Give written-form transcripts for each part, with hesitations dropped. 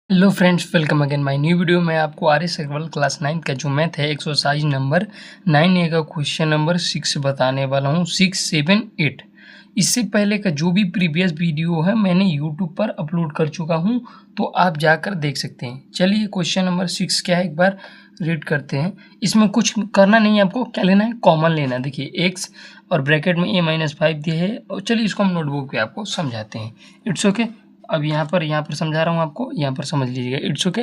Hello friends, welcome again my new video में। आपको R S Agarwal class 9 का जो मैथ है एक्सरसाइज नंबर 9A का क्वेश्चन नंबर 6 बताने वाला हूँ। 6, 7, 8 इससे पहले का जो भी प्रीवियस वीडियो है मैंने यूट्यूब पर अपलोड कर चुका हूँ, तो आप जाकर देख सकते हैं। चलिए क्वेश्चन नंबर 6 क्या है एक बार रीड करते हैं। इसमें कुछ करना नहीं है, आपको क्या लेना है, कॉमन लेना है। देखिए एक्स और ब्रैकेट में a-5 दिए है, और चलिए इसको हम नोटबुक पे आपको समझाते हैं। It's okay. अब यहाँ पर समझा रहा हूँ आपको, यहाँ पर समझ लीजिएगा। It's okay.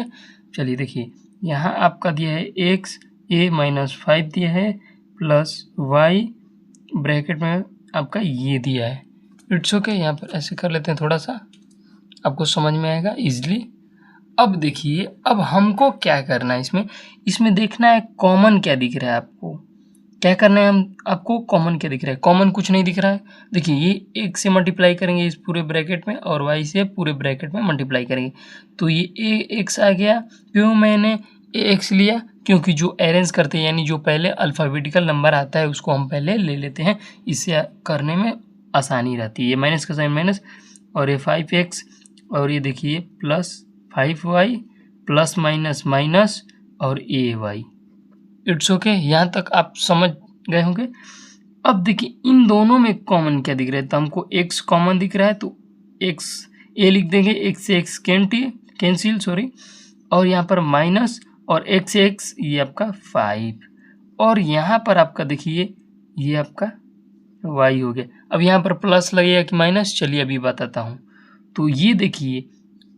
चलिए देखिए, यहाँ आपका दिया है एक्स a-5 दिया है प्लस वाई ब्रैकेट में आपका ये दिया है। It's okay. यहाँ पर ऐसे कर लेते हैं, थोड़ा सा आपको समझ में आएगा इजली। अब देखिए, अब हमको क्या करना है, इसमें देखना है कॉमन क्या दिख रहा है आपको। क्या करना है, हम आपको कॉमन क्या दिख रहा है। कॉमन कुछ नहीं दिख रहा है। देखिए, ये एक से मल्टीप्लाई करेंगे इस पूरे ब्रैकेट में, और वाई से पूरे ब्रैकेट में मल्टीप्लाई करेंगे, तो ये ए एक्स आ गया। क्यों मैंने ए एक्स लिया, क्योंकि जो अरेंज करते हैं यानी जो पहले अल्फ़ाबेटिकल नंबर आता है उसको हम पहले ले लेते हैं, इससे करने में आसानी रहती है। ये माइनस का साइन माइनस, और ये 5x, और ये देखिए plus 5y plus minus minus और ए वाई। It's okay. यहाँ तक आप समझ गए होंगे। अब देखिए, इन दोनों में कॉमन क्या दिख रहा है, तो हमको x कॉमन दिख रहा है, तो x a लिख देंगे। x से x कैंसिल, सॉरी, और यहाँ पर माइनस, और x से x ये आपका 5, और यहाँ पर आपका देखिए ये आपका y हो गया। अब यहाँ पर प्लस लगेगा कि माइनस, चलिए अभी बताता हूँ। तो ये देखिए,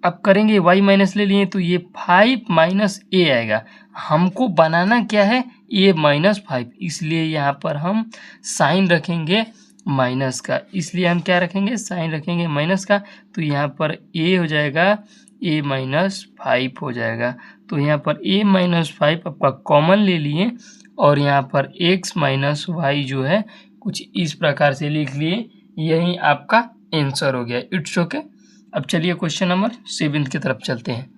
अब करेंगे y माइनस ले लिए, तो ये 5 माइनस a आएगा। हमको बनाना क्या है, a-5, इसलिए यहाँ पर हम साइन रखेंगे माइनस का। इसलिए हम क्या रखेंगे, साइन रखेंगे माइनस का। तो यहाँ पर a हो जाएगा a-5 हो जाएगा। तो यहाँ पर a-5 आपका कॉमन ले लिए, और यहाँ पर x माइनस वाई जो है कुछ इस प्रकार से लिख लिए। यही आपका आंसर हो गया। It's okay. अब चलिए क्वेश्चन नंबर 7 की तरफ चलते हैं।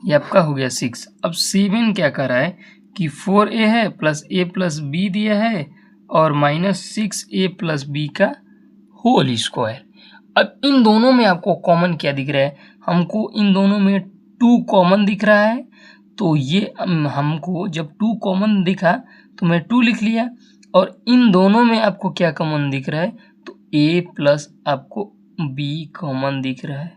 ये आपका हो गया 6। अब 7 क्या कर रहा है कि 4a है प्लस a प्लस b दिया है, और माइनस 6a प्लस b का होल स्क्वायर। अब इन दोनों में आपको कॉमन क्या दिख रहा है, हमको इन दोनों में 2 कॉमन दिख रहा है। तो ये हमको जब 2 कॉमन दिखा तो मैं 2 लिख लिया, और इन दोनों में आपको क्या कॉमन दिख रहा है, तो a प्लस आपको b कॉमन दिख रहा है।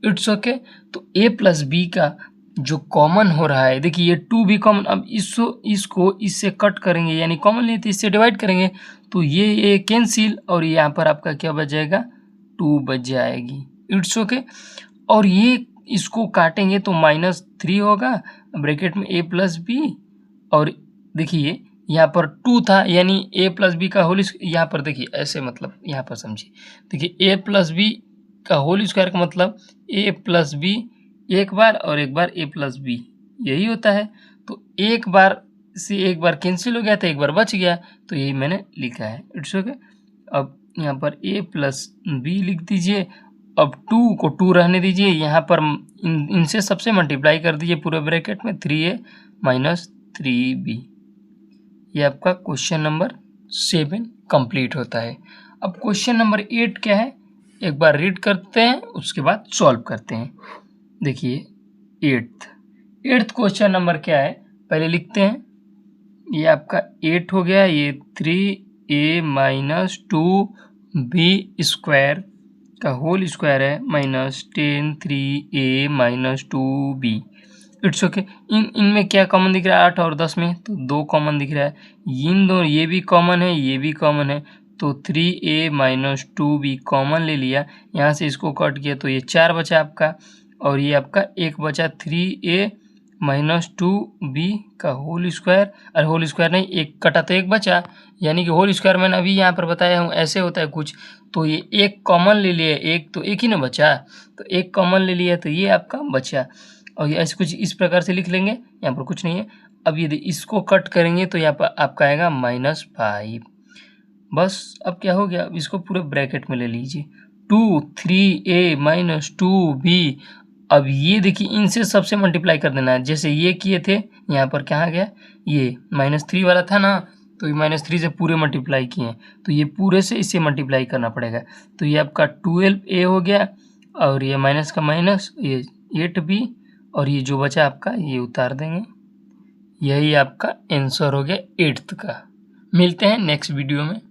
It's okay. तो a प्लस b का जो कॉमन हो रहा है, देखिए ये 2 भी कॉमन। अब इसको इससे कट करेंगे, यानी कॉमन लिए तो इससे डिवाइड करेंगे, तो ये कैंसिल, और यहाँ पर आपका क्या बच जाएगा, 2 बच जाएगी। It's okay. और ये इसको काटेंगे तो -3 होगा ब्रैकेट में a प्लस बी, और देखिए यहाँ पर 2 था, यानी a प्लस बी का होल। यहाँ पर देखिए ऐसे, मतलब यहाँ पर समझिए, देखिए a प्लस बी का होल स्क्वायर का मतलब a प्लस बी एक बार, और एक बार a प्लस बी, यही होता है। तो एक बार से एक बार कैंसिल हो गया, तो एक बार बच गया, तो यही मैंने लिखा है। It's okay. अब यहाँ पर a प्लस बी लिख दीजिए। अब 2 को 2 रहने दीजिए, यहाँ पर इनसे सबसे मल्टीप्लाई कर दीजिए पूरे ब्रैकेट में, 3a माइनस 3b। ये आपका क्वेश्चन नंबर 7 कंप्लीट होता है। अब क्वेश्चन नंबर 8 क्या है, एक बार रीड करते हैं, उसके बाद सॉल्व करते हैं। देखिए 8th क्वेश्चन नंबर क्या है, पहले लिखते हैं। ये आपका 8 हो गया, ये 3a माइनस 2b स्क्वायर का होल स्क्वायर है, minus 10 3a minus 2b। It's okay. इनमें क्या कॉमन दिख रहा है, 8 और 10 में, तो 2 कॉमन दिख रहा है। इन दोनों, ये भी कॉमन है, ये भी कॉमन है, तो 3a माइनस 2b कॉमन ले लिया। यहाँ से इसको कट किया तो ये 4 बचा आपका, और ये आपका 1 बचा 3a माइनस 2b का होल स्क्वायर। और होल स्क्वायर नहीं, एक कटा तो एक बचा, यानी कि होल स्क्वायर मैंने अभी यहाँ पर बताया हूँ, ऐसे होता है कुछ। तो ये एक कॉमन ले लिया, एक तो एक ही ना बचा, तो एक कॉमन ले लिया, तो ये आपका बचा। और ये ऐसे कुछ इस प्रकार से लिख लेंगे, यहाँ पर कुछ नहीं है। अब यदि इसको कट करेंगे तो यहाँ पर आपका आएगा -5। बस अब क्या हो गया, अब इसको पूरे ब्रैकेट में ले लीजिए, 2 3a माइनस 2b। अब ये देखिए, इनसे सबसे मल्टीप्लाई कर देना है, जैसे ये किए थे, यहाँ पर कहाँ गया, ये -3 वाला था ना, तो ये -3 से पूरे मल्टीप्लाई किए, तो ये पूरे से इससे मल्टीप्लाई करना पड़ेगा। तो ये आपका 12a हो गया, और ये माइनस का माइनस, ये 8 भी, और ये जो बचा आपका ये उतार देंगे। यही आपका आंसर हो गया 8th का। मिलते हैं नेक्स्ट वीडियो में।